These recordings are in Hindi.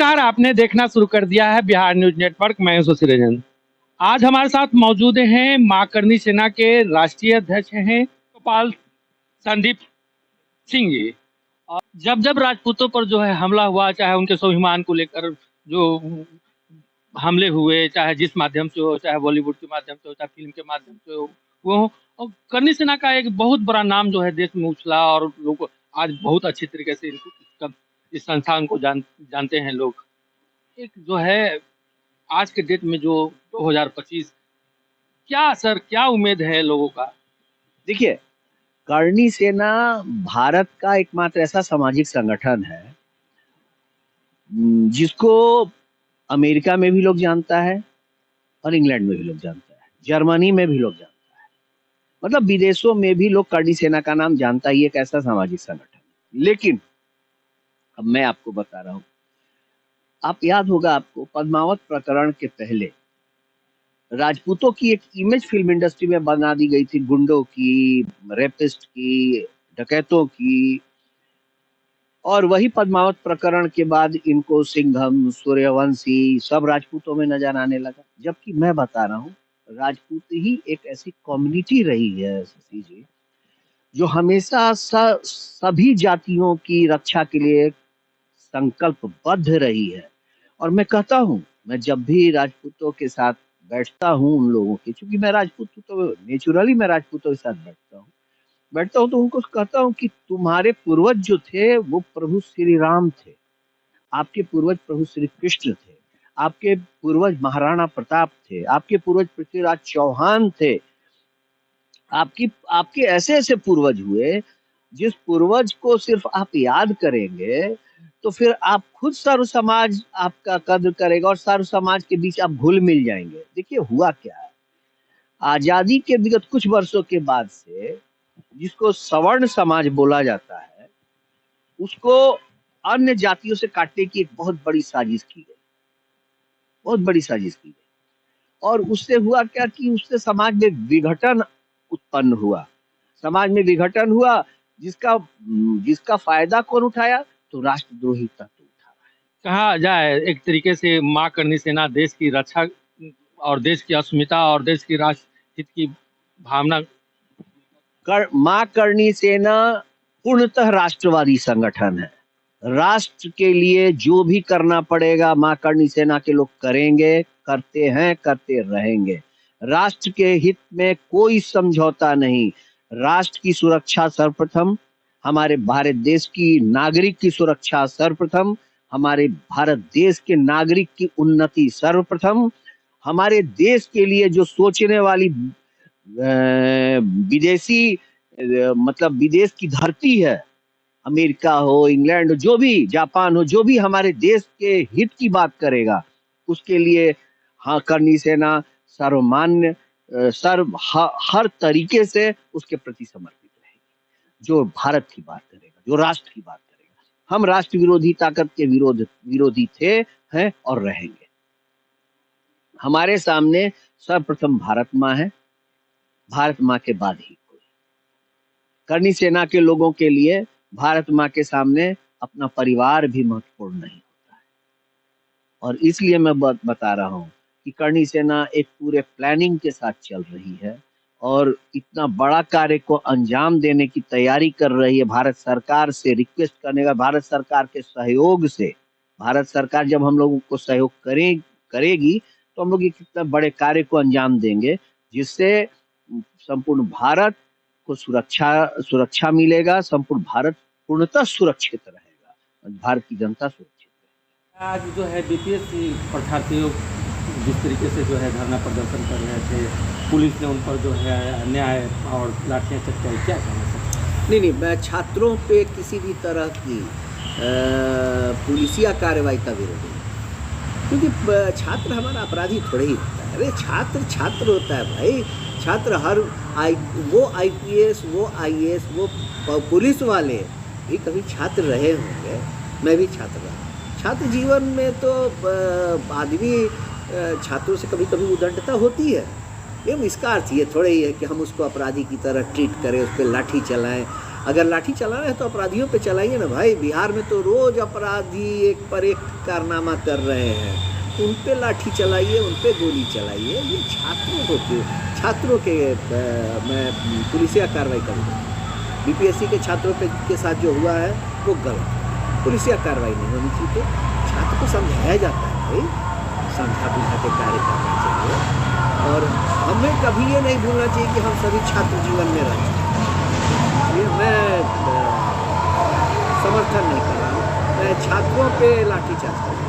नमस्कार, आपने देखना शुरू कर दिया है बिहार न्यूज नेटवर्क। मैं हूं शशि रंजन। आज हमारे साथ मौजूद हैं मां करणी सेना के राष्ट्रीय अध्यक्ष हैं गोपाल संदीप सिंह जी। और जब जब राजपूतों पर जो है हमला हुआ, चाहे उनके स्वाभिमान को लेकर जो हमले हुए, चाहे जिस माध्यम से हो, चाहे बॉलीवुड के माध्यम से हो, चाहे फिल्म के माध्यम से हो, वो हो, और करणी सेना का एक बहुत बड़ा नाम जो है देश में उछला और लोग आज बहुत अच्छी तरीके से इस संस्थान को जानते हैं लोग। एक जो है आज के डेट में जो 2025, क्या सर, क्या उम्मीद है लोगों का? देखिए, करणी सेना भारत का एकमात्र ऐसा सामाजिक संगठन है जिसको अमेरिका में भी लोग जानता है और इंग्लैंड में भी लोग जानता है, जर्मनी में भी लोग जानता है। मतलब विदेशों में भी लोग करणी सेना का नाम जानता ही, एक ऐसा सामाजिक संगठन। लेकिन अब मैं आपको बता रहा हूँ, आप याद होगा आपको पद्मावत प्रकरण के पहले राजपूतों की एक इमेज फिल्म इंडस्ट्री में बना दी गई थी, गुंडों की, रेपिस्ट की, डकैतों की। और वही पद्मावत प्रकरण के बाद इनको सिंघम, सूर्यवंशी सब राजपूतों में नजर आने लगा। जबकि मैं बता रहा हूँ, राजपूत ही एक ऐसी कम्युनिटी रही है शशि जी, जो हमेशा सभी जातियों की रक्षा के लिए संकल्पबद्ध रही है। और मैं कहता हूँ, मैं जब भी राजपूतों के साथ बैठता हूँ, उन लोगों के, चूंकि मैं राजपूत हूँ तो नेचुरली मैं राजपूतों के साथ बैठता हूँ तो उनको कहता हूँ कि तुम्हारे पूर्वज जो थे वो प्रभु श्री राम थे, आपके पूर्वज प्रभु श्री कृष्ण थे, आपके पूर्वज महाराणा प्रताप थे, आपके पूर्वज पृथ्वीराज चौहान थे। आपके ऐसे ऐसे पूर्वज हुए, जिस पूर्वज को सिर्फ आप याद करेंगे तो फिर आप खुद सर्व समाज आपका कद्र करेगा और सर्व समाज के बीच आप घुल मिल जाएंगे। देखिए हुआ क्या है, आजादी के विगत कुछ वर्षों के बाद से जिसको सवर्ण समाज बोला जाता है, उसको अन्य जातियों से काटने की एक बहुत बड़ी साजिश की गई, बहुत बड़ी साजिश की गई। और उससे हुआ क्या कि उससे समाज में विघटन उत्पन्न हुआ, समाज में विघटन हुआ, जिसका फायदा कौन उठाया? तो राष्ट्रद्रोही तत्व उठा रहा है। कहा जाए एक तरीके से मां करणी सेना देश की रक्षा और देश की अस्मिता और देश की राष्ट्र हित की भावना। मां करणी सेना पूर्णतः राष्ट्रवादी संगठन है। राष्ट्र के लिए जो भी करना पड़ेगा मां करणी सेना के लोग करेंगे, करते हैं, करते रहेंगे। राष्ट्र के हित में कोई समझौता नहीं। राष्ट्र की सुरक्षा सर्वप्रथम, हमारे भारत देश की नागरिक की सुरक्षा सर्वप्रथम, हमारे भारत देश के नागरिक की उन्नति सर्वप्रथम। हमारे देश के लिए जो सोचने वाली विदेशी, मतलब विदेश की धरती है, अमेरिका हो, इंग्लैंड हो, जो भी, जापान हो, जो भी हमारे देश के हित की बात करेगा, उसके लिए हाँ करणी सेना सर्वमान्य हर तरीके से उसके प्रति समर्पित रहेगी। जो भारत की बात करेगा, जो राष्ट्र की बात करेगा। हम राष्ट्र विरोधी ताकत के विरोधी थे, हैं और रहेंगे। हमारे सामने सर्वप्रथम भारत माँ है, भारत माँ के बाद ही कोई। करणी सेना के लोगों के लिए भारत माँ के सामने अपना परिवार भी महत्वपूर्ण नहीं होता है। और इसलिए मैं बता रहा हूँ कि करणी सेना एक पूरे प्लानिंग के साथ चल रही है और इतना बड़ा कार्य को अंजाम देने की तैयारी कर रही है। भारत सरकार से रिक्वेस्ट करने का, भारत सरकार के सहयोग से, भारत सरकार जब हम लोगों को सहयोग करेगी तो हम लोग एक इतना बड़े कार्य को अंजाम देंगे जिससे संपूर्ण भारत को सुरक्षा मिलेगा, संपूर्ण भारत पूर्णतः सुरक्षित रहेगा, भारत की जनता सुरक्षित रहेगी। आज जो है बीपीएससी परीक्षार्थियों जिस तरीके से जो है धरना प्रदर्शन कर रहे थे, पुलिस ने उन पर जो है अन्याय और लाठियां चटकाई, क्या कहना सकते? नहीं, छात्रों पे किसी भी तरह की पुलिसिया कार्रवाई का विरोध नहीं, क्योंकि छात्र हमारा अपराधी थोड़े ही होता है। अरे छात्र होता है भाई। छात्र वो आईपीएस, वो आईएएस, वो पुलिस वाले भी कभी छात्र रहे होंगे। मैं भी छात्र रहा। छात्र जीवन में तो आदमी छात्रों से कभी कभी उद्दंडता होती है, लेकिन इसका अर्थ ये थोड़ा ही है कि हम उसको अपराधी की तरह ट्रीट करें, उस पर लाठी चलाएं। अगर लाठी चलाना है तो अपराधियों पे चलाइए ना भाई। बिहार में तो रोज अपराधी एक पर एक कारनामा कर रहे हैं, उन पे लाठी चलाइए, उन पे गोली चलाइए। ये छात्रों के मैं पुलिसिया कार्रवाई करूँगा। बीपीएससी के छात्रों के साथ जो हुआ है वो गलत है, पुलिसिया कार्रवाई नहीं होनी चाहिए। छात्र को समझाया जाता है भाई, समझा बुझा के कार्य करना चाहिए। और हमें कभी ये नहीं भूलना चाहिए कि हम सभी छात्र जीवन में रहे। ये मैं समर्थन नहीं कर रहा हूँ, मैं छात्रों पे लाठीचार्ज कर रहा हूँ।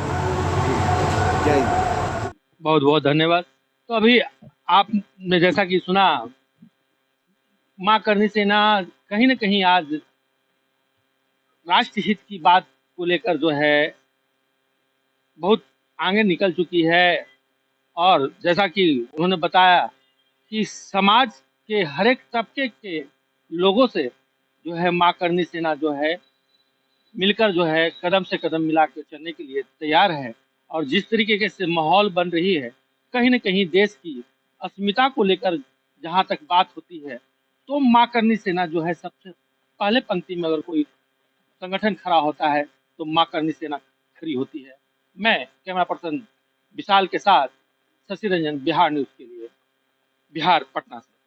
जय हिंद। बहुत बहुत धन्यवाद। तो अभी आपने जैसा कि सुना, मां करनी सेना कहीं न कहीं आज राष्ट्र हित की बात को लेकर जो है बहुत आगे निकल चुकी है। और जैसा कि उन्होंने बताया कि समाज के हर एक तबके के लोगों से जो है मां करनी सेना जो है मिलकर जो है कदम से कदम मिला के चलने के लिए तैयार है। और जिस तरीके से माहौल बन रही है, कहीं न कहीं देश की अस्मिता को लेकर जहाँ तक बात होती है, तो मां करनी सेना जो है सबसे पहले पंक्ति में अगर कोई संगठन खड़ा होता है तो मां करनी सेना खड़ी होती है। मैं कैमरा पर्सन विशाल के साथ शशि रंजन, बिहार न्यूज़ के लिए, बिहार, पटना से।